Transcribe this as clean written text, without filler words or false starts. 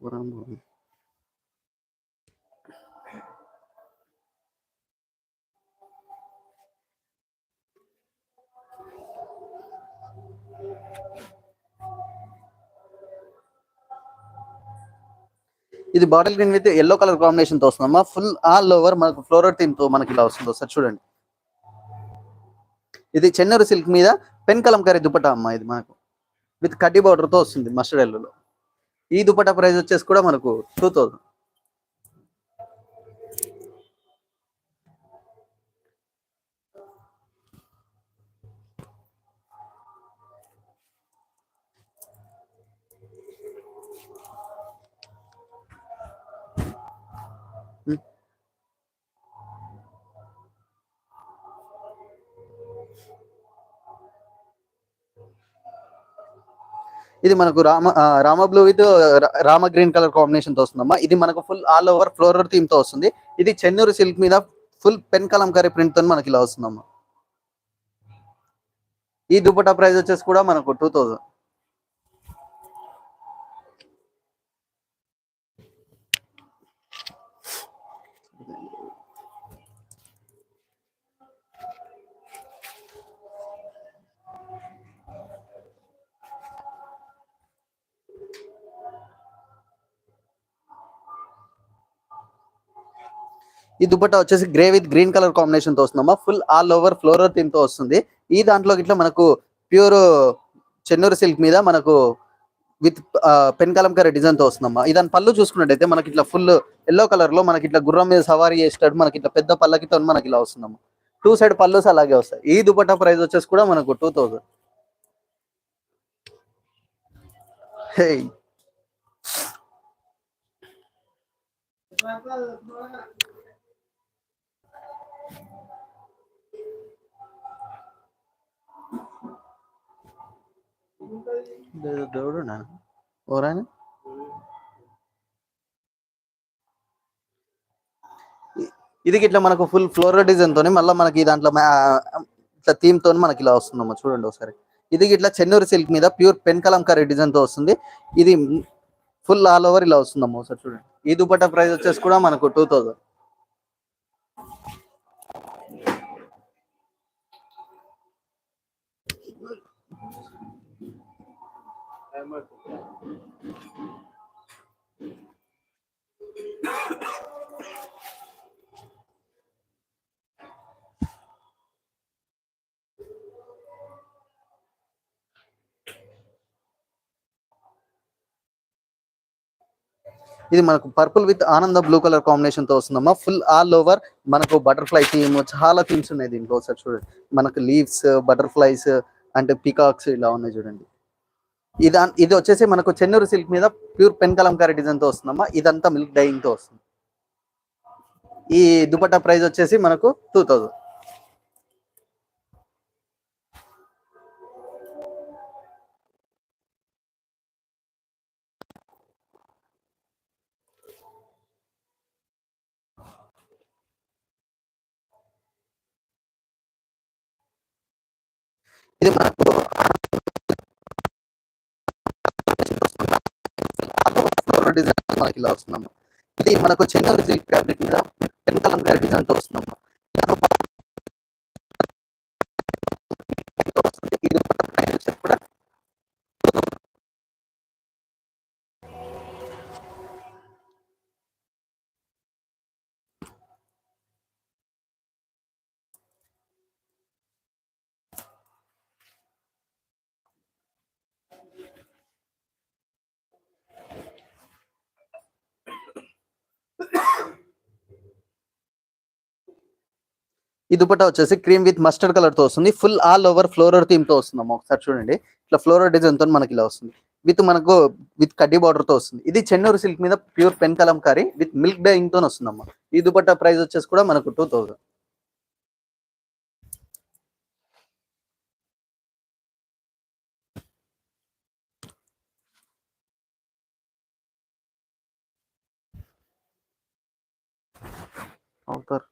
ఇది bottle green with yellow colour combination తో వస్తుందమ్మా. ఫుల్ ఆల్ ఓవర్ మనకు ఫ్లోరల్ థీమ్ తో మనకి ఇలా వస్తుంది సార్. చూడండి, ఇది చెన్నూరు సిల్క్ మీద పెన్ కలంకారీ దుపట్టా అమ్మా. ఇది మనకు విత్ కడ్డీ బార్డర్ తో వస్తుంది మస్టర్డ్ ఎల్లోలో. ఈ దుపట్టా ప్రైస్ వచ్చేసి కూడా మనకు 2000. ఇది మనకు Rama blue with Rama green colour combination తో వస్తుందమ్మా. ఇది మనకు full all over floral theme తో వస్తుంది. ఇది చెన్నూరు సిల్క్ మీద ఫుల్ పెన్ కలంకారీ ప్రింట్ తో మనకి ఇలా వస్తుందమ్మా. ఈ దుపట్టా ప్రైస్ వచ్చేసి కూడా మనకు 2000. ఈ దుపట్టా వచ్చేసి grey with green colour combination తో వస్తుందమ్మా. Full all over floral theme తో వస్తుంది. ఈ దాంట్లో ఇట్లా మనకు ప్యూర్ చెన్నూరు సిల్క్ మీద మనకు విత్ పెన్ కలంకారీ డిజైన్ తో వస్తుందమ్మా. ఇదాని పళ్ళు చూసుకున్నట్టయితే మనకి ఇట్లా ఫుల్ ఎల్లో కలర్ లో మనకి ఇట్లా గుర్రం మీద సవారీ చేసేటట్టు మనకి ఇట్లా పెద్ద పల్లకితో మనకి ఇలా వస్తుందమ్మా. 2 సైడ్ పళ్ళుస్ అలాగే వస్తాయి. ఈ దుపట్టా ప్రైస్ వచ్చేసి కూడా మనకు 2000. హే దేవుడు ఓరాని ఇది ఇట్లా మనకు ఫుల్ ఫ్లోరల్ డిజైన్ తోని మళ్ళీ మనకి దాంట్లో ఇట్లా థీమ్ తోని మనకి ఇలా వస్తుందమ్మా. చూడండి ఒకసారి. ఇది ఇట్లా చెన్నూరు సిల్క్ మీద ప్యూర్ పెన్ కలంకారీ డిజైన్ తో వస్తుంది. ఇది ఫుల్ ఆల్ ఓవర్ ఇలా వస్తుందమ్మా ఒకసారి చూడండి. ఈ దుపట్టా ప్రైస్ వచ్చేసి కూడా మనకు 2000. ఇది మనకు పర్పుల్ విత్ ఆనంద బ్లూ కలర్ కాంబినేషన్ తో వస్తుందమ్మా. ఫుల్ ఆల్ ఓవర్ మనకు బటర్ఫ్లై థీమ్, చాలా థీమ్స్ ఉన్నాయి దీంట్లో. ఒకసారి చూడండి, మనకు లీవ్స్, బటర్ఫ్లైస్ అంటే పీకాక్స్ ఇలా ఉన్నాయి చూడండి. ఇది వచ్చేసి మనకు చెన్నూరు సిల్క్ మీద ప్యూర్ పెన్ కలంకారీ డిజైన్ తో వస్తుందమ్మా. ఇదంతా మిల్క్ డైయింగ్ తో వస్తుంది. ఈ దుపట్టా ప్రైస్ వచ్చేసి మనకు 2000. ఇది మనకు డిజైన్ మనకి ఇలా వస్తుందమ్మా. ఇది మనకు చెన్నూరు సిల్క్ ఫ్యాబ్రిక్ మీద పెన్ కలంకారీ డిజైన్ తో వస్తుందమ్మా. కూడా ఈ దుపట్టా వచ్చేసి క్రీమ్ విత్ మస్టర్డ్ కలర్ తో వస్తుంది. Full all over floral theme తో వస్తుందమ్మా. ఒకసారి చూడండి, ఇట్లా ఫ్లోరల్ డిజైన్ తో మనకి ఇలా వస్తుంది. మనకు విత్ కడ్డీ బార్డర్ తో వస్తుంది. ఇది చెన్నూరు సిల్క్ మీద pure pen kalamkari with milk dyeing తో వస్తుందమ్మా. ఈ దుపట్టా ప్రైస్ వచ్చేసి కూడా మనకు 2000. అవుతారు.